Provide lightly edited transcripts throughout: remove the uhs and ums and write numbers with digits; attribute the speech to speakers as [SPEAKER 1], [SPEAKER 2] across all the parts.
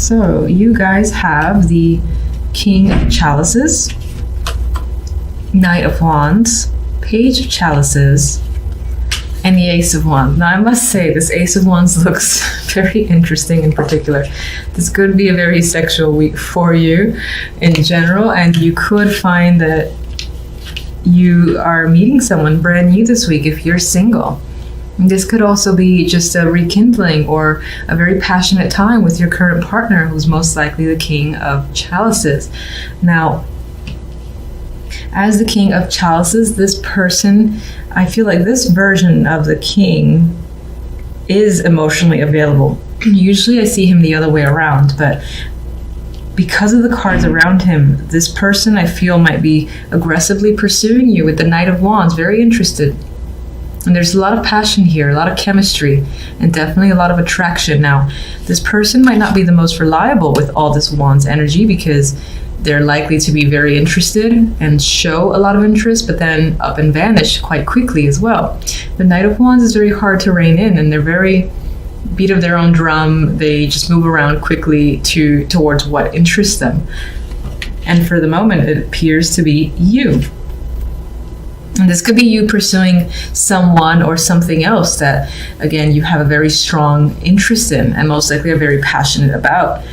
[SPEAKER 1] So you guys have the King of Chalices, Knight of Wands, Page of Chalices, and the Ace of Wands. Now I must say, this Ace of Wands looks very interesting in particular. This could be a very sexual week for you in general, and you could find that you are meeting someone brand new this week if you're single. This could also be just a rekindling or a very passionate time with your current partner, who's most likely the King of Chalices. Now, as the King of Chalices, this person, I feel like this version of the king is emotionally available. Usually I see him the other way around, but because of the cards around him, this person I feel might be aggressively pursuing you with the Knight of Wands, very interested. And there's a lot of passion here, a lot of chemistry, and definitely a lot of attraction. Now, this person might not be the most reliable with all this Wands energy because they're likely to be very interested and show a lot of interest, but then up and vanish quite quickly as well. The Knight of Wands is very hard to rein in, and they're very beat of their own drum. They just move around quickly towards what interests them. And for the moment, it appears to be you. And this could be you pursuing someone or something else that, again, you have a very strong interest in and most likely are very passionate about.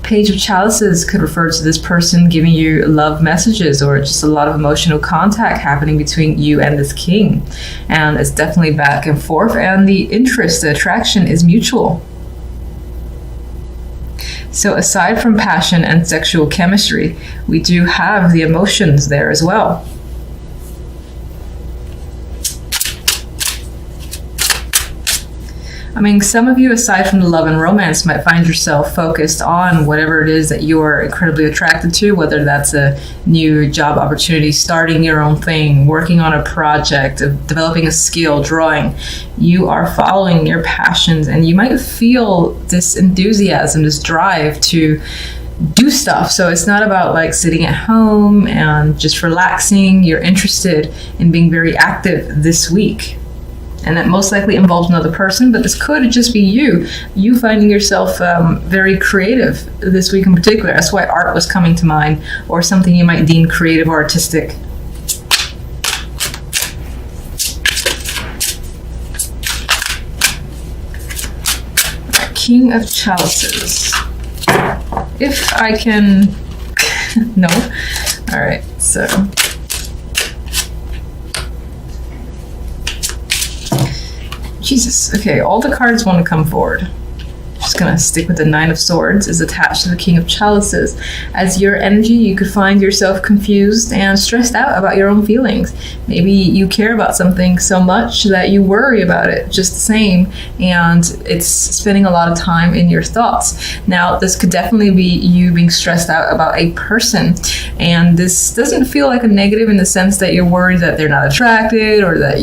[SPEAKER 1] Page of Chalices could refer to this person giving you love messages or just a lot of emotional contact happening between you and this king. And it's definitely back and forth, and the interest, the attraction is mutual. So aside from passion and sexual chemistry, we do have the emotions there as well. I mean, some of you, aside from the love and romance, might find yourself focused on whatever it is that you're incredibly attracted to, whether that's a new job opportunity, starting your own thing, working on a project, developing a skill, drawing. You are following your passions, and you might feel this enthusiasm, this drive to do stuff. So it's not about like sitting at home and just relaxing. You're interested in being very active this week. And that most likely involves another person, but this could just be you finding yourself very creative this week in particular. That's why art was coming to mind, or something you might deem creative or artistic. King of Chalices. If I can... No? Alright, so... Jesus, okay, all the cards want to come forward. Just gonna stick with the Nine of Swords is attached to the King of Chalices. As your energy, you could find yourself confused and stressed out about your own feelings. Maybe you care about something so much that you worry about it just the same, and it's spending a lot of time in your thoughts. Now, this could definitely be you being stressed out about a person, and this doesn't feel like a negative in the sense that you're worried that they're not attracted or that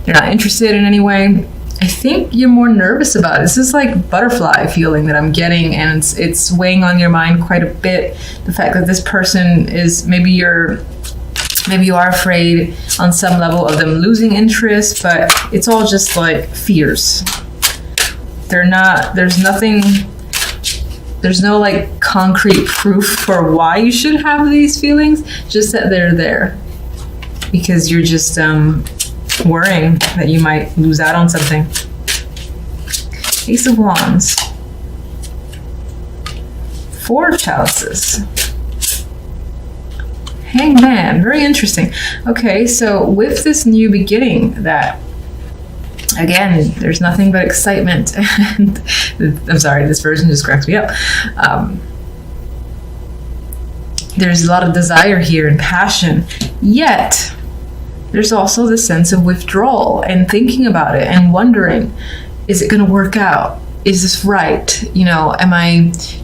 [SPEAKER 1] they're not interested in any way. I think you're more nervous about it. This is like butterfly feeling that I'm getting, and it's weighing on your mind quite a bit. The fact that this person is, maybe you are afraid on some level of them losing interest, but it's all just like fears. There's no like concrete proof for why you should have these feelings, just that they're there. Because you're just worrying that you might lose out on something. Ace of Wands. Four of Chalices. Hangman, very interesting. Okay, so with this new beginning that, again, there's nothing but excitement. And I'm sorry, this version just cracks me up. There's a lot of desire here and passion, yet there's also this sense of withdrawal and thinking about it and wondering, is it going to work out? Is this right? You know,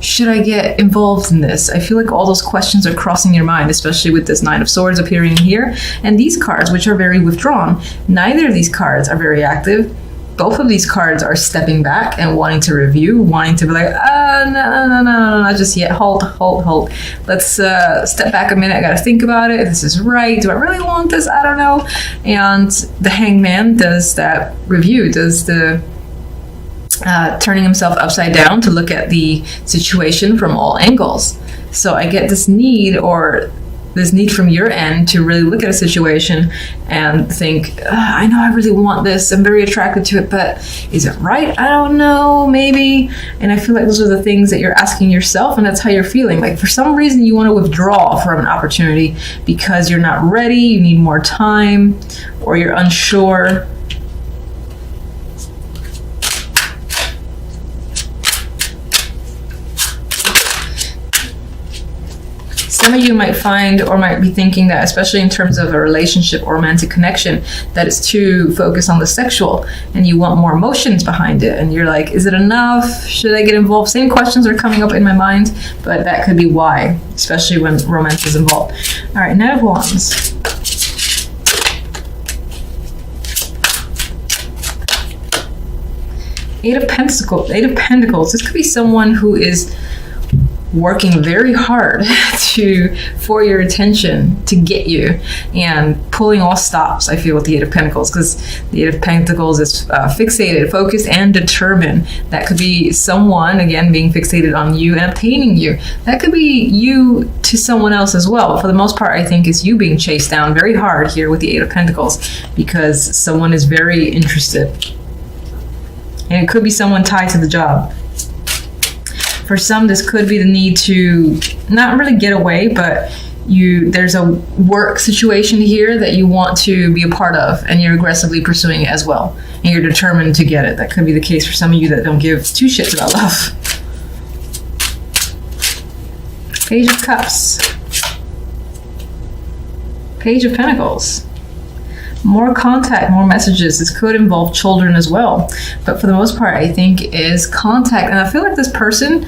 [SPEAKER 1] should I get involved in this? I feel like all those questions are crossing your mind, especially with this Nine of Swords appearing here. And these cards, which are very withdrawn, neither of these cards are very active. Both of these cards are stepping back and wanting to review, wanting to be like, no, not just yet. Hold. Let's step back a minute. I got to think about it. This is right. Do I really want this? I don't know. And the Hangman does that review, does the turning himself upside down to look at the situation from all angles. So I get this need from your end to really look at a situation and think, I know I really want this, I'm very attracted to it, but is it right? I don't know, maybe. And I feel like those are the things that you're asking yourself, and that's how you're feeling. Like for some reason you want to withdraw from an opportunity because you're not ready, you need more time, or you're unsure. Some of you might find or might be thinking that, especially in terms of a relationship or romantic connection, that it's too focused on the sexual and you want more emotions behind it. And you're like, is it enough? Should I get involved? Same questions are coming up in my mind, but that could be why, especially when romance is involved. All right, Knight of Wands. Eight of Pentacles. This could be someone who is working very hard for your attention, to get you, and pulling all stops, I feel, with the Eight of Pentacles, because the Eight of Pentacles is fixated, focused, and determined. That could be someone, again, being fixated on you and obtaining you. That could be you to someone else as well. But for the most part, I think it's you being chased down very hard here with the Eight of Pentacles, because someone is very interested. And it could be someone tied to the job. For some, this could be the need to not really get away, but there's a work situation here that you want to be a part of, and you're aggressively pursuing it as well, and you're determined to get it. That could be the case for some of you that don't give two shits about love. Page of Cups. Page of Pentacles. More contact, more messages. This could involve children as well, but for the most part, I think is contact. And I feel like this person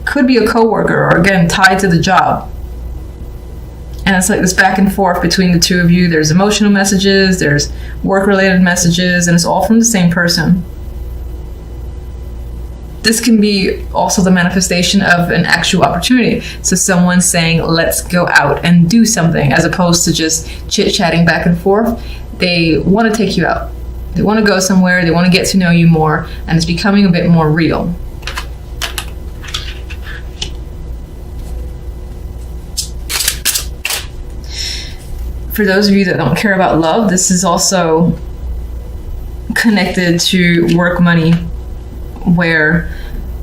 [SPEAKER 1] could be a coworker, or again, tied to the job. And it's like this back and forth between the two of you. There's emotional messages, there's work-related messages, and it's all from the same person. This can be also the manifestation of an actual opportunity. So someone saying, let's go out and do something, as opposed to just chit-chatting back and forth. They want to take you out. They want to go somewhere, they want to get to know you more, and it's becoming a bit more real. For those of you that don't care about love, this is also connected to work, money, where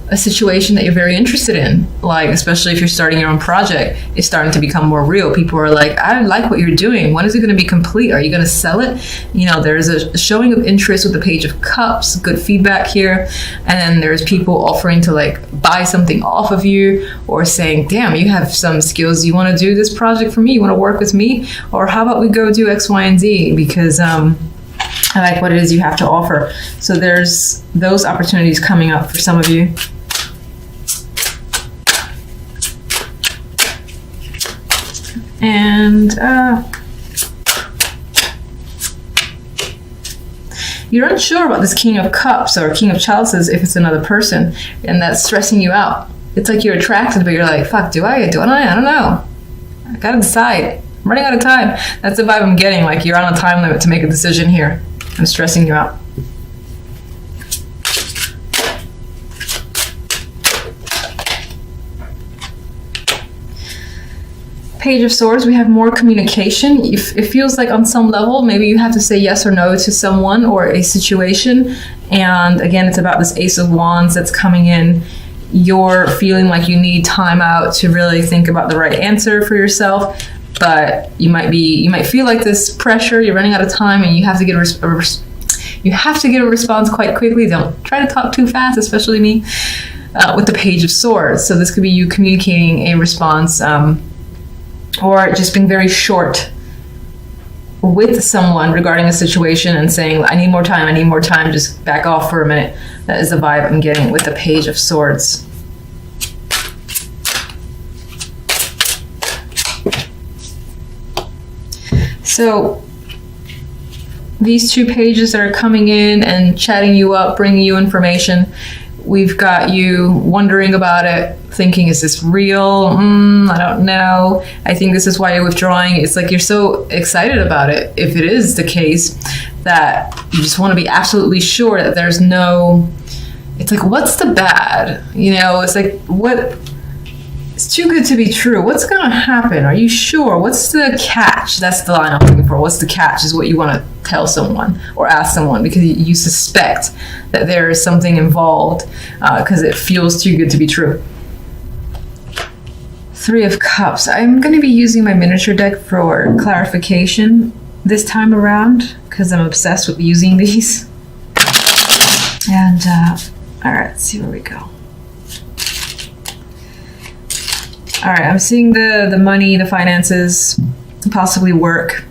[SPEAKER 1] a situation that you're very interested in, like especially if you're starting your own project, is starting to become more real. People are like, I like what you're doing. When is it going to be complete? Are you going to sell it? You know, there's a showing of interest with the Page of Cups, good feedback here. And then there's people offering to like buy something off of you, or saying, damn, you have some skills. You want to do this project for me? You want to work with me? Or how about we go do X, Y, and Z? Because I like what it is you have to offer. So there's those opportunities coming up for some of you. And you're unsure about this King of Cups or King of Chalices if it's another person, and that's stressing you out. It's like you're attracted, but you're like, fuck, do I? I don't know. I gotta decide. I'm running out of time. That's the vibe I'm getting. Like you're on a time limit to make a decision here. I'm stressing you out. Page of Swords, we have more communication. It feels like on some level, maybe you have to say yes or no to someone or a situation. And again, it's about this Ace of Wands that's coming in. You're feeling like you need time out to really think about the right answer for yourself. But you might feel like this pressure, you're running out of time, and you have to get a response quite quickly. Don't try to talk too fast, especially me, with the Page of Swords. So this could be you communicating a response, or just being very short with someone regarding a situation and saying, I need more time, just back off for a minute. That is the vibe I'm getting with the Page of Swords. So these two pages that are coming in and chatting you up, bringing you information, we've got you wondering about it, thinking, is this real? I don't know. I think this is why you're withdrawing. It's like you're so excited about it, if it is the case, that you just want to be absolutely sure that there's no it's like, what's the bad? You know, it's like, what? It's too good to be true. What's going to happen? Are you sure? What's the catch? That's the line I'm looking for. What's the catch is what you want to tell someone or ask someone, because you suspect that there is something involved because it feels too good to be true. 3 of Cups. I'm going to be using my miniature deck for clarification this time around because I'm obsessed with using these. And all right, let's see where we go. All right, I'm seeing the money, the finances, possibly work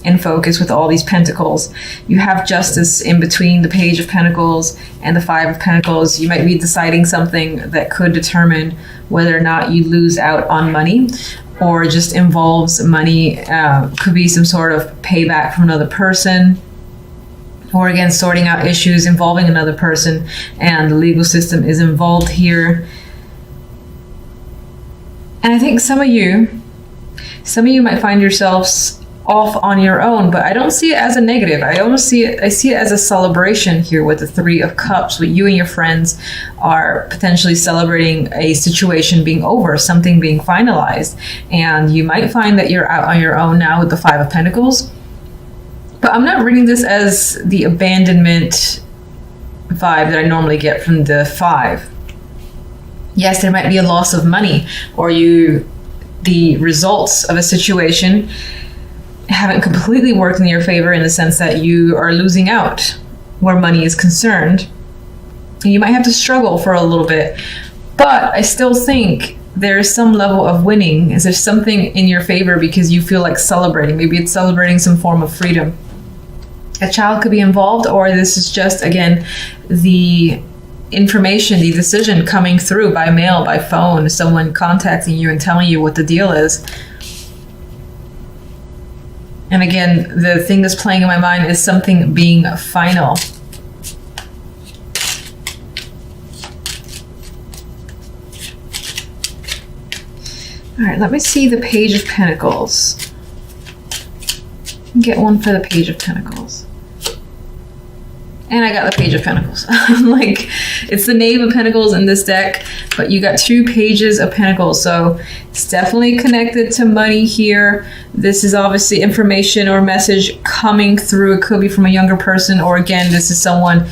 [SPEAKER 1] in focus with all these pentacles. You have Justice in between the Page of Pentacles and the 5 of Pentacles. You might be deciding something that could determine whether or not you lose out on money, or just involves money. Could be some sort of payback from another person, or again, sorting out issues involving another person, and the legal system is involved here. And I think some of you might find yourselves off on your own, but I don't see it as a negative. I see it as a celebration here with the 3 of Cups. With you and your friends are potentially celebrating a situation being over, something being finalized. And you might find that you're out on your own now with the 5 of Pentacles. But I'm not reading this as the abandonment vibe that I normally get from the 5. Yes, there might be a loss of money, or the results of a situation haven't completely worked in your favor in the sense that you are losing out where money is concerned. And you might have to struggle for a little bit, but I still think there's some level of winning. Is there something in your favor because you feel like celebrating? Maybe it's celebrating some form of freedom. A child could be involved, or this is just, again, the information, the decision coming through by mail, by phone, someone contacting you and telling you what the deal is. And again, the thing that's playing in my mind is something being final. All right, let me see the Page of Pentacles. Get one for the Page of Pentacles. And I got the Page of Pentacles. I'm like, it's the Knave of Pentacles in this deck, but you got 2 Pages of Pentacles. So it's definitely connected to money here. This is obviously information or message coming through. It could be from a younger person, or again, this is someone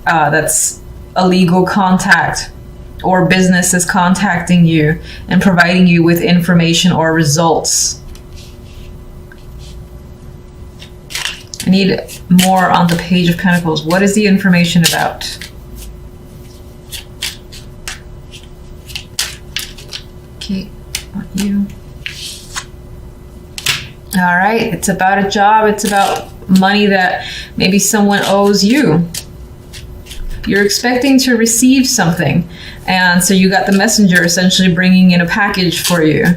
[SPEAKER 1] that's a legal contact or business is contacting you and providing you with information or results. I need more on the Page of Pentacles. What is the information about? Okay, on you. All right, it's about a job. It's about money that maybe someone owes you. You're expecting to receive something, and so you got the messenger essentially bringing in a package for you.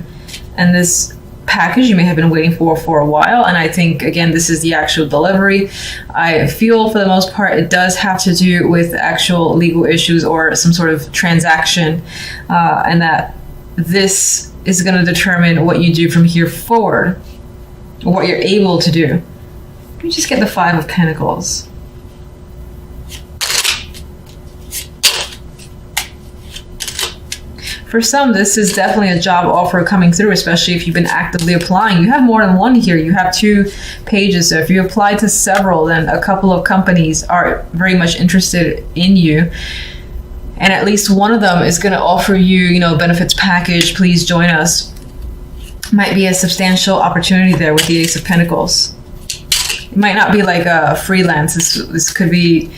[SPEAKER 1] And this package you may have been waiting for a while, and I think, again, this is the actual delivery. I feel for the most part it does have to do with actual legal issues or some sort of transaction, and that this is going to determine what you do from here forward, or what you're able to do. Let me just get the 5 of Pentacles. For some, this is definitely a job offer coming through, especially if you've been actively applying. You have more than one here. You have 2 pages. So if you apply to several, then a couple of companies are very much interested in you. And at least one of them is going to offer you, benefits package. Please join us. Might be a substantial opportunity there with the Ace of Pentacles. It might not be like a freelance. This could be...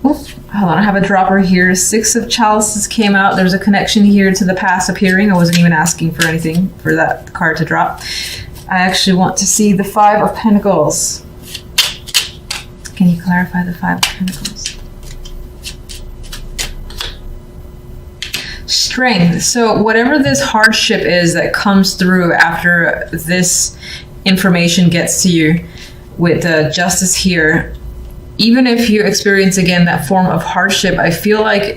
[SPEAKER 1] Hold on, I have a dropper here. 6 of Chalices came out. There's a connection here to the past appearing. I wasn't even asking for anything for that card to drop. I actually want to see the 5 of Pentacles. Can you clarify the 5 of Pentacles? Strength. So whatever this hardship is that comes through after this information gets to you with the Justice here, even if you experience, again, that form of hardship, I feel like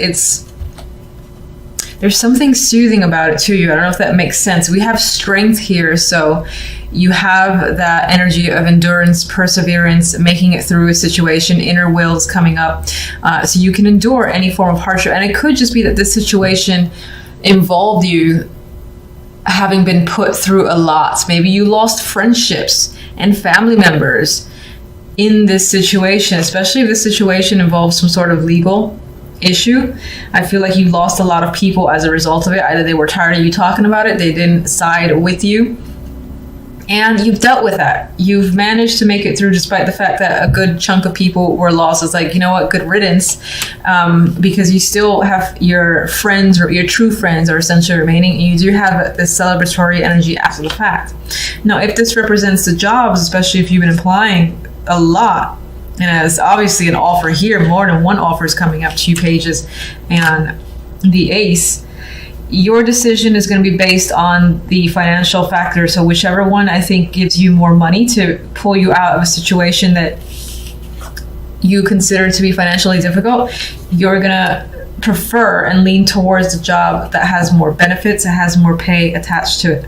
[SPEAKER 1] there's something soothing about it to you. I don't know if that makes sense. We have strength here, so You have that energy of endurance, perseverance, making it through a situation, inner will is coming up. So you can endure any form of hardship. And it could just be that this situation involved you having been put through a lot. Maybe you lost friendships and family members in this situation, especially if this situation involves some sort of legal issue. I feel like you lost a lot of people as a result of it. Either they were tired of you talking about it, they didn't side with you, and you've dealt with that. You've managed to make it through despite the fact that a good chunk of people were lost. It's like, you know what, good riddance, because you still have your friends, or your true friends are essentially remaining, and you do have this celebratory energy after the fact. Now, if this represents the jobs, especially if you've been applying a lot, and as obviously an offer here, more than one offer is coming up, 2 pages and the ace, your decision is going to be based on the financial factor. So whichever one I think gives you more money to pull you out of a situation that you consider to be financially difficult, you're going to prefer and lean towards the job that has more benefits, that has more pay attached to it.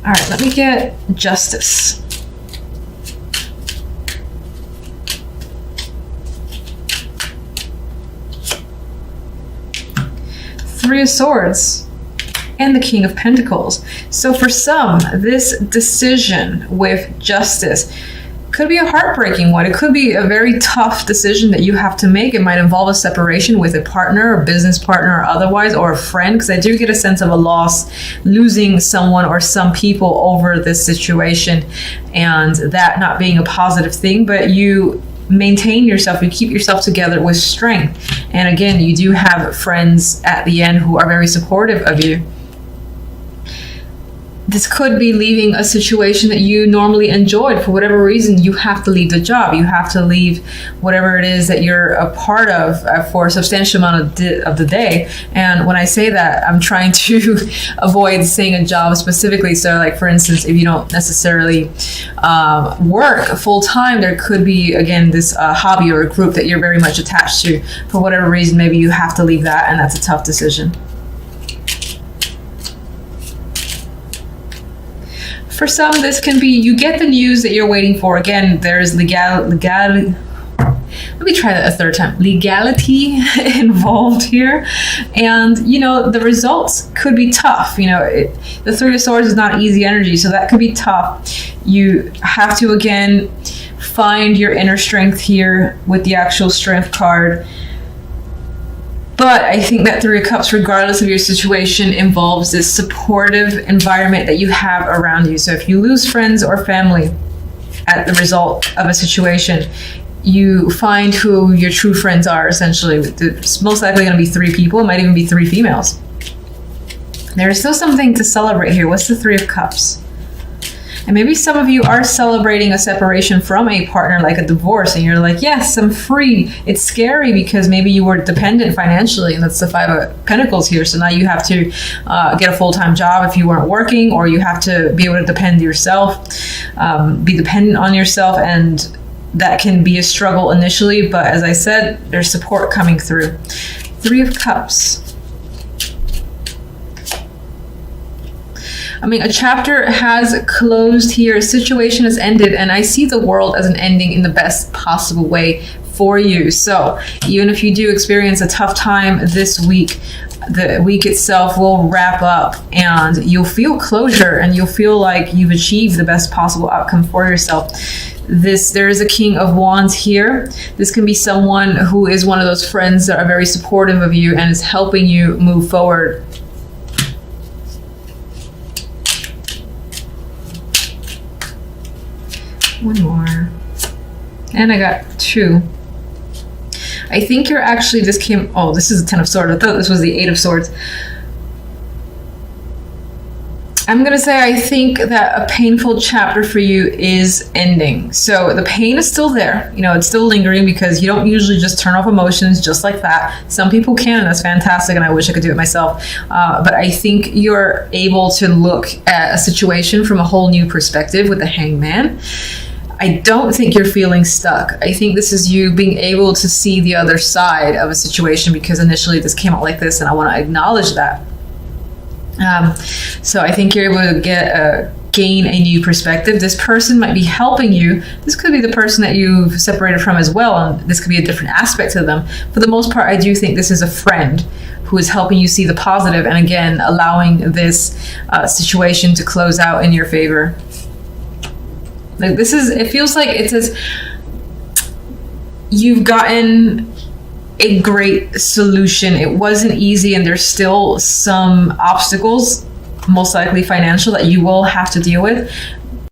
[SPEAKER 1] All right, let me get justice. Three of Swords and the King of Pentacles. So for some, this decision with justice could be a heartbreaking one. It could be a very tough decision that you have to make. It might involve a separation with a partner, or business partner, or otherwise, or a friend, because I do get a sense of a loss, losing someone or some people over this situation, and that not being a positive thing. But you maintain yourself, you keep yourself together with strength. And again, you do have friends at the end who are very supportive of you. This could be leaving a situation that you normally enjoyed. For whatever reason, you have to leave the job. You have to leave whatever it is that you're a part of for a substantial amount of the day. And when I say that, I'm trying to avoid saying a job specifically. So like, for instance, if you don't necessarily work full time, there could be, again, this hobby or a group that you're very much attached to. For whatever reason, maybe you have to leave that, and that's a tough decision. For some, this can be, you get the news that you're waiting for. Again, there's legality. Let me try that a third time. Legality involved here. And, you know, the results could be tough. You know, the Three of Swords is not easy energy, so that could be tough. You have to, again, find your inner strength here with the actual Strength card. But I think that Three of Cups, regardless of your situation, involves this supportive environment that you have around you. So if you lose friends or family at the result of a situation, you find who your true friends are, essentially. It's most likely going to be 3 people. It might even be 3 females. There is still something to celebrate here. What's the Three of Cups? And maybe some of you are celebrating a separation from a partner, like a divorce, and you're like, yes, I'm free. It's scary because maybe you were dependent financially, and that's the Five of Pentacles here. So now you have to get a full-time job if you weren't working, or you have to be able to depend yourself, be dependent on yourself, and that can be a struggle initially. But as I said, there's support coming through. Three of Cups. I mean, a chapter has closed here, a situation has ended, and I see the world as an ending in the best possible way for you. So even if you do experience a tough time this week, the week itself will wrap up and you'll feel closure, and you'll feel like you've achieved the best possible outcome for yourself. There is a King of Wands here. This can be someone who is one of those friends that are very supportive of you and is helping you move forward. One more. And I got 2. I think you're actually, this is a 10 of Swords. I thought this was the 8 of Swords. I'm going to say I think that a painful chapter for you is ending. So the pain is still there. You know, it's still lingering because you don't usually just turn off emotions just like that. Some people can, and that's fantastic, and I wish I could do it myself. But I think you're able to look at a situation from a whole new perspective with the Hangman. I don't think you're feeling stuck. I think this is you being able to see the other side of a situation, because initially this came out like this, and I want to acknowledge that. So I think you're able to gain a new perspective. This person might be helping you. This could be the person that you've separated from as well, and this could be a different aspect to them. For the most part, I do think this is a friend who is helping you see the positive, and again, allowing this situation to close out in your favor. Like this is, it feels like it says you've gotten a great solution. It wasn't easy, and there's still some obstacles, most likely financial, that you will have to deal with.